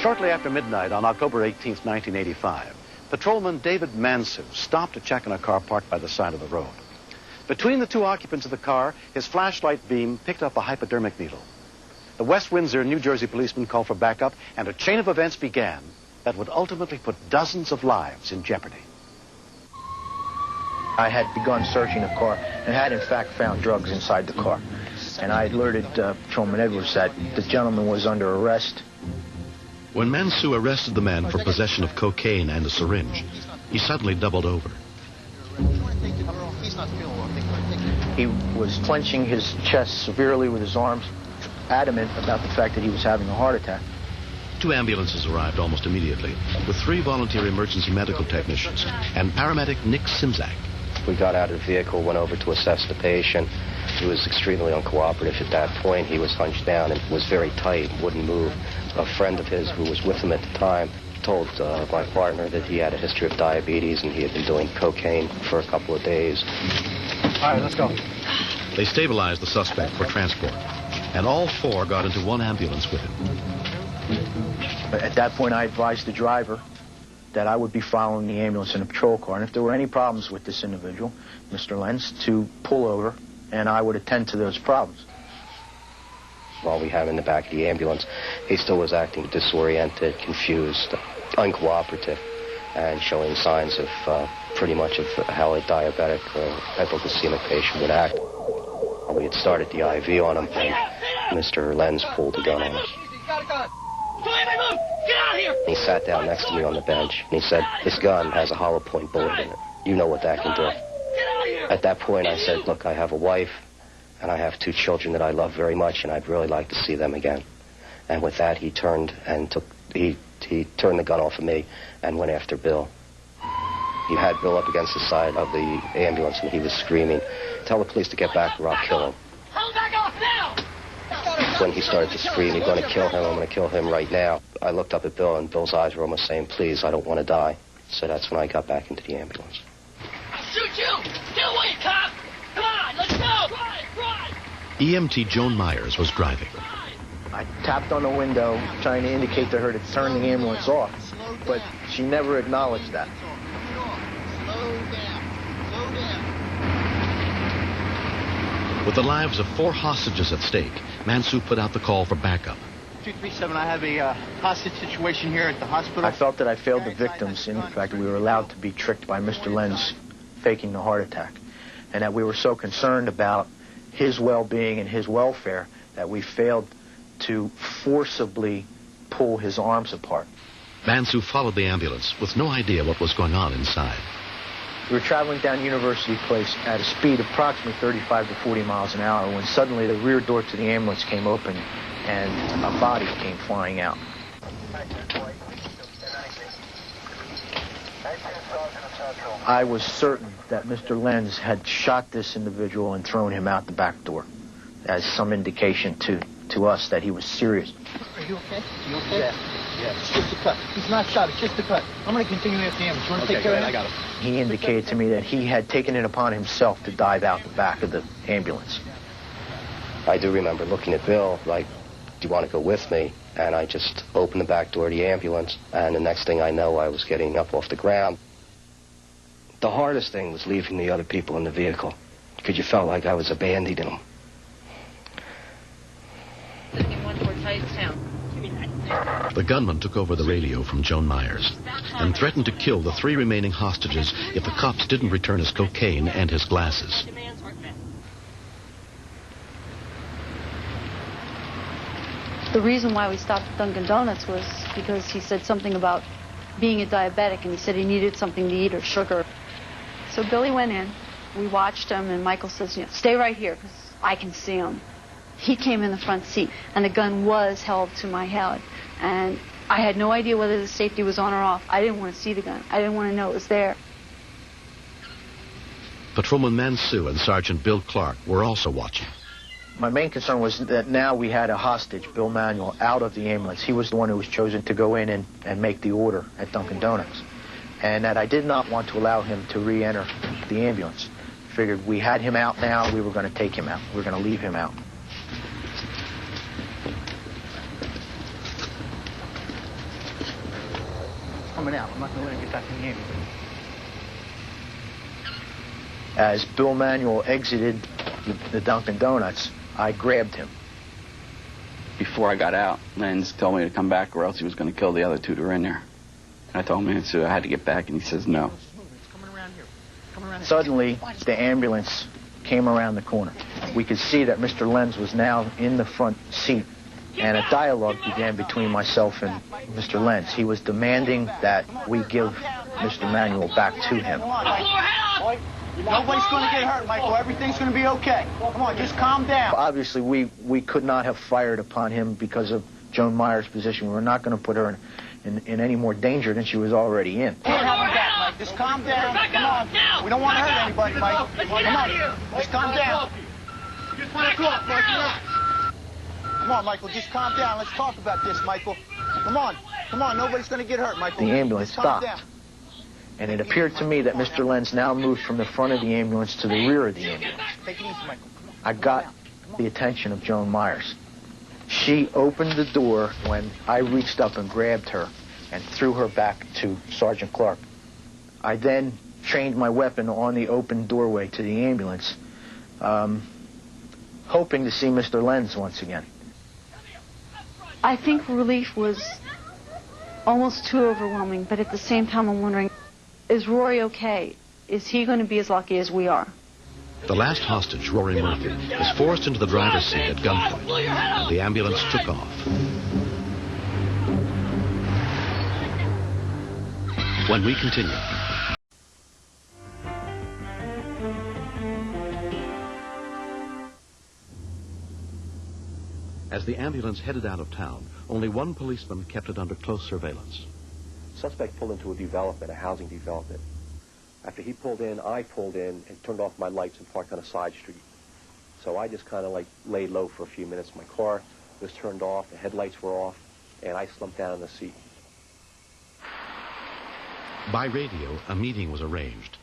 Shortly after midnight on October 18th, 1985, patrolman David Mansu stopped to check on a car parked by the side of the road. Between the two occupants of the car, his flashlight beam picked up a hypodermic needle. The West Windsor, New Jersey policeman called for backup, and a chain of events began that would ultimately put dozens of lives in jeopardy. I had begun searching the car and had, in fact, found drugs inside the car. And I alerted Patrolman Edwards that the gentleman was under arrest. When Mansu arrested the man for possession of cocaine and a syringe, he suddenly doubled over. He was clenching his chest severely with his arms, adamant about the fact that he was having a heart attack. 2 ambulances arrived almost immediately, with 3 volunteer emergency medical technicians and paramedic Nick Simzak. We got out of the vehicle, went over to assess the patient. He was extremely uncooperative at that point. He was hunched down and was very tight, wouldn't move. A friend of his who was with him at the time told my partner that he had a history of diabetes and he had been doing cocaine for a couple of days. All right, let's go. They stabilized the suspect for transport, and all 4 got into one ambulance with him. At that point, I advised the driver that I would be following the ambulance in a patrol car, and if there were any problems with this individual, Mr. Lenz, to pull over, and I would attend to those problems. While we had him in the back of the ambulance, he still was acting disoriented, confused, uncooperative, and showing signs of pretty much of how a diabetic or hypoglycemic patient would act. We had started the IV on him, and Mr. Lenz pulled the gun on us. He sat down next to me on the bench, and he said, "This gun has a hollow point bullet in it. You know what that can do." At that point, I said, "Look, I have a wife, and I have 2 children that I love very much, and I'd really like to see them again." And with that, he turned and he turned the gun off of me and went after Bill. He had Bill up against the side of the ambulance, and he was screaming, "Tell the police to get back or I'll kill him." Back off now! When he started to scream, "You're going to kill him, I'm going to kill him right now," I looked up at Bill, and Bill's eyes were almost saying, "Please, I don't want to die." So that's when I got back into the ambulance. I'll shoot you! Get away, cop! Come on, let's go! Drive! EMT Joan Myers was driving. I tapped on the window, trying to indicate to her to turn the ambulance off, but she never acknowledged that. With the lives of 4 hostages at stake, Mansu put out the call for backup. 237, I have a hostage situation here at the hospital. I felt that I failed the victims in the fact that we were allowed to be tricked by Mr. Lenz faking the heart attack, and that we were so concerned about his well-being and his welfare that we failed to forcibly pull his arms apart. Mansu followed the ambulance with no idea what was going on inside. We were traveling down University Place at a speed of approximately 35 to 40 miles an hour when suddenly the rear door to the ambulance came open and a body came flying out. I was certain that Mr. Lenz had shot this individual and thrown him out the back door as some indication to us that he was serious. Are you okay? You okay? Yeah. It's just a cut. He's not shot. It's just a cut. I'm going to continue after the ambulance. You want to take care of him? I got him. He indicated to me that he had taken it upon himself to dive out the back of the ambulance. I do remember looking at Bill, like, "Do you want to go with me?" And I just opened the back door of the ambulance, and the next thing I know, I was getting up off the ground. The hardest thing was leaving the other people in the vehicle, because you felt like I was abandoning them. The gunman took over the radio from Joan Myers and threatened to kill the 3 remaining hostages if the cops didn't return his cocaine and his glasses. The reason why we stopped at Dunkin' Donuts was because he said something about being a diabetic, and he said he needed something to eat or sugar. So Billy went in, we watched him, and Michael says, "Stay right here, because I can see him." He came in the front seat, and the gun was held to my head, and I had no idea whether the safety was on or off. I didn't want to see the gun. I didn't want to know it was there. Patrolman Mansu and Sergeant Bill Clark were also watching. My main concern was that now we had a hostage, Bill Manuel, out of the ambulance. He was the one who was chosen to go in and make the order at Dunkin' Donuts. And that I did not want to allow him to re-enter the ambulance. Figured we had him out now, we were going to take him out. We were going to leave him out. coming out. I'm not going to let him get back in the ambulance. As Bill Manuel exited the Dunkin' Donuts, I grabbed him. Before I got out, Lenz told me to come back or else he was going to kill the other two that were in there. And I told him so I had to get back, and he says no. Suddenly, the ambulance came around the corner. We could see that Mr. Lenz was now in the front seat, and a dialogue began between myself and Mr. Lenz. He was demanding that we give Mr. Manuel back to him. Nobody's going to get hurt, Michael. Everything's going to be okay. Come on, just calm down. Obviously, we could not have fired upon him because of Joan Myers' position. We were not going to put her in any more danger than she was already in. Can't have him back, Mike. Just calm down. Come on. We don't want to hurt anybody, Mike. Come on. Just calm down. Come on, Michael. Just calm down. Let's talk about this, Michael. Come on. Come on. Nobody's going to get hurt, Michael. The ambulance stopped. And it appeared to me that Mr. Lenz now moved from the front of the ambulance to the rear of the ambulance. Take it easy, Michael. I got the attention of Joan Myers. She opened the door when I reached up and grabbed her and threw her back to Sergeant Clark. I then trained my weapon on the open doorway to the ambulance, hoping to see Mr. Lenz once again. I think relief was almost too overwhelming, but at the same time I'm wondering, is Rory okay? Is he going to be as lucky as we are? The last hostage, Rory Murphy, is forced into the driver's seat at gunpoint, and the ambulance took off. When we continue. As the ambulance headed out of town, only one policeman kept it under close surveillance. Suspect pulled into a housing development. After he pulled in, I pulled in and turned off my lights and parked on a side street. So I just kind of like laid low for a few minutes. My car was turned off, the headlights were off, and I slumped down in the seat. By radio, a meeting was arranged.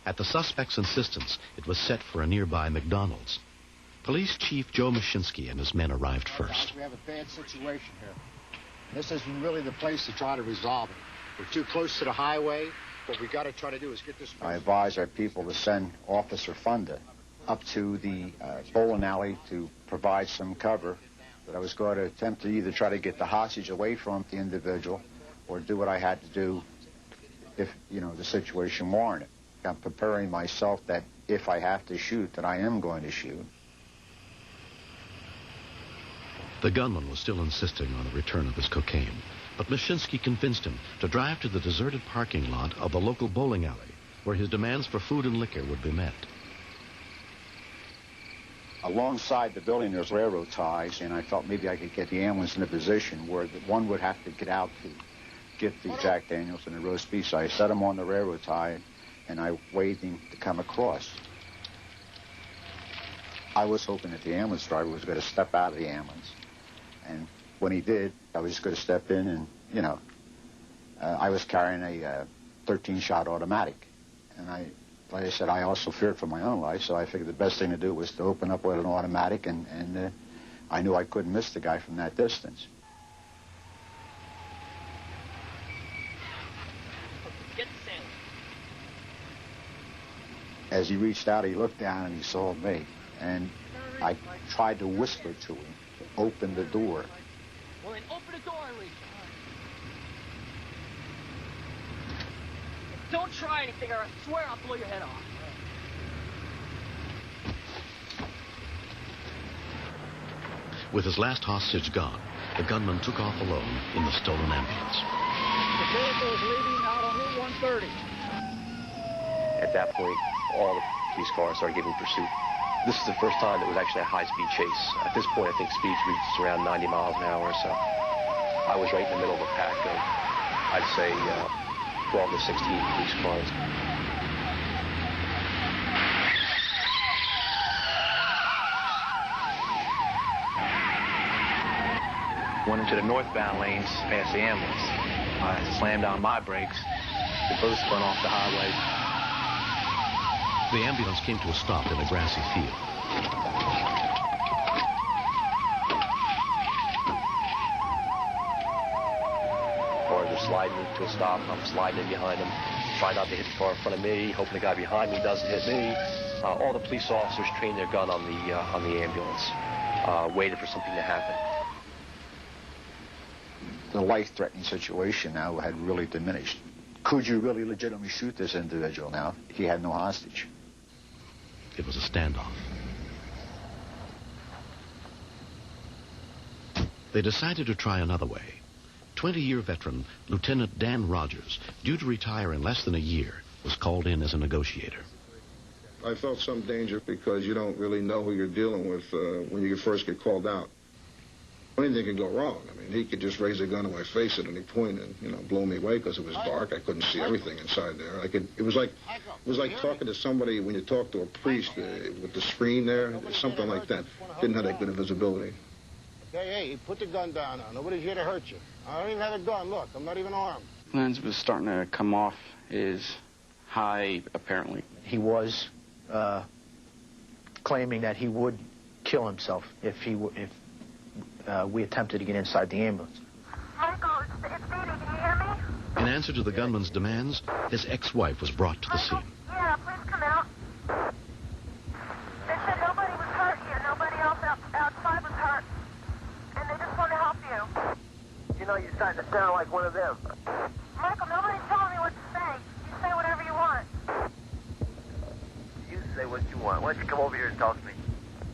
At the suspect's insistence, it was set for a nearby McDonald's. Police Chief Joe Mashinsky and his men arrived first. We have a bad situation here. This isn't really the place to try to resolve it. We're too close to the highway. What we got to try to do is get this... I advise our people to send Officer Funda up to the bowling alley to provide some cover. That I was going to attempt to either try to get the hostage away from the individual or do what I had to do if, the situation warranted. I'm preparing myself that if I have to shoot, that I am going to shoot. The gunman was still insisting on the return of his cocaine, but Mashinsky convinced him to drive to the deserted parking lot of the local bowling alley, where his demands for food and liquor would be met. Alongside the building, there's railroad ties, and I thought maybe I could get the ambulance in a position where one would have to get out to get the Jack Daniels and the roast beef. So I set him on the railroad tie, and I waved him to come across. I was hoping that the ambulance driver was going to step out of the ambulance. And when he did, I was just going to step in and, I was carrying a 13-shot automatic. And like I said, I also feared for my own life, so I figured the best thing to do was to open up with an automatic, and I knew I couldn't miss the guy from that distance. As he reached out, he looked down and he saw me. And I tried to whisper to him to open the door. Well, then open the door, Lee. Don't try anything, or I swear I'll blow your head off. With his last hostage gone, the gunman took off alone in the stolen ambulance. The vehicle is leaving out on Route 130. At that point, all the police cars started giving pursuit. This is the first time it was actually a high-speed chase. At this point, I think speeds reached around 90 miles an hour or so. I was right in the middle of a pack of, I'd say, 12 to 16 police cars. Went into the northbound lanes past the ambulance. I slammed on my brakes. They both spun off the highway. The ambulance came to a stop in a grassy field. Or the are sliding to a stop. I'm sliding in behind them, trying not to hit the car in front of me, hoping the guy behind me doesn't hit me. All the police officers trained their gun on the ambulance, waited for something to happen. The life-threatening situation now had really diminished. Could you really legitimately shoot this individual now? He had no hostage. It was a standoff. They decided to try another way. 20-year veteran Lieutenant Dan Rogers, due to retire in less than a year, was called in as a negotiator. I felt some danger because you don't really know who you're dealing with when you first get called out. Anything could go wrong. I mean, he could just raise a gun to my face at any point and, you know, blow me away because it was dark. I couldn't see everything inside there. It was like talking to somebody when you talk to a priest with the screen there, something like that. Didn't have that good of visibility. Hey, put the gun down now. Nobody's here to hurt you. I don't even have a gun. Look, I'm not even armed. Lenz was starting to come off his high, apparently. He was claiming that he would kill himself if we attempted to get inside the ambulance. Michael, it's Dee. Can you hear me? In answer to the gunman's demands, his ex-wife was brought to the scene. Yeah, please come out. They said nobody was hurt here. Nobody else outside was hurt. And they just want to help you. You know, you're starting to sound like one of them. Michael, nobody's telling me what to say. You say whatever you want. You say what you want. Why don't you come over here and talk to me?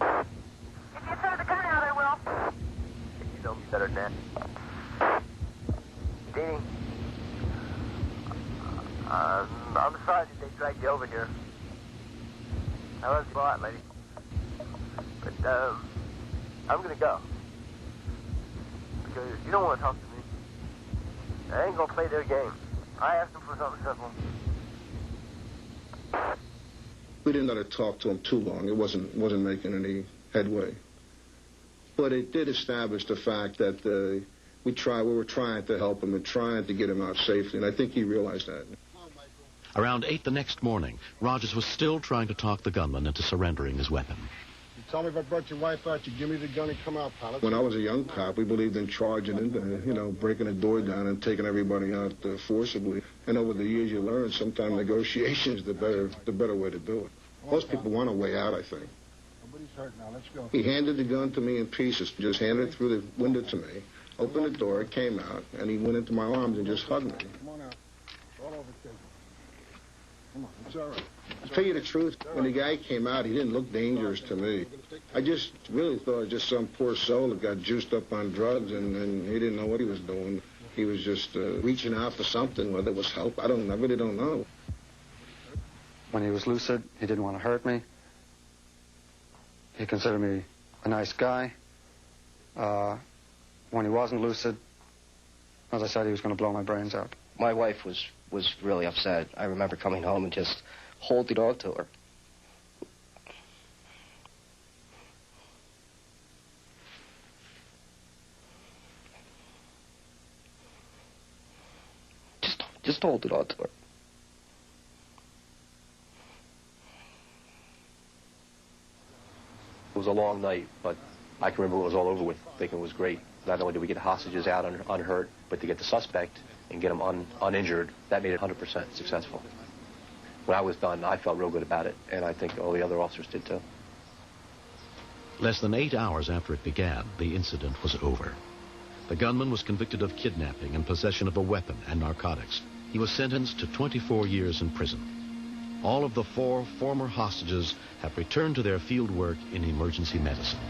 If you throw the gun out, I will. You know me better than that. Dee, I'm sorry that they dragged you over here. I love you a lot, lady. But, I'm gonna go. Because you don't want to talk to me. I ain't gonna play their game. I asked them for something simple. We didn't let her talk to him too long. It wasn't making any headway. But it did establish the fact that we were trying to help him and trying to get him out safely, and I think he realized that. Around 8 the next morning, Rogers was still trying to talk the gunman into surrendering his weapon. You tell me if I brought your wife out, you give me the gun and come out, pal. When I was a young cop, we believed in charging into, breaking a door down and taking everybody out forcibly. And over the years, you learn sometimes negotiation is the better way to do it. Most people want a way out, I think. Nobody's hurt now. Let's go. He handed the gun to me in pieces, just handed it through the window to me, opened the door, it came out, and he went into my arms and just hugged me. Come on out. It's all over, kid. Come on, it's all right. To tell you the truth, when the guy came out, he didn't look dangerous to me. I just really thought it was just some poor soul that got juiced up on drugs and he didn't know what he was doing. He was just reaching out for something, whether it was help. I really don't know. When he was lucid, he didn't want to hurt me. He considered me a nice guy. When he wasn't lucid, as I said, he was going to blow my brains out. My wife was really upset. I remember coming home and just holding on to her. Just holding on to her. It was a long night, but I can remember it was all over with, thinking it was great. Not only did we get hostages out unhurt, but to get the suspect and get him uninjured, that made it 100% successful. When I was done, I felt real good about it, and I think all the other officers did too. Less than 8 hours after it began, the incident was over. The gunman was convicted of kidnapping and possession of a weapon and narcotics. He was sentenced to 24 years in prison. All of the 4 former hostages have returned to their field work in emergency medicine.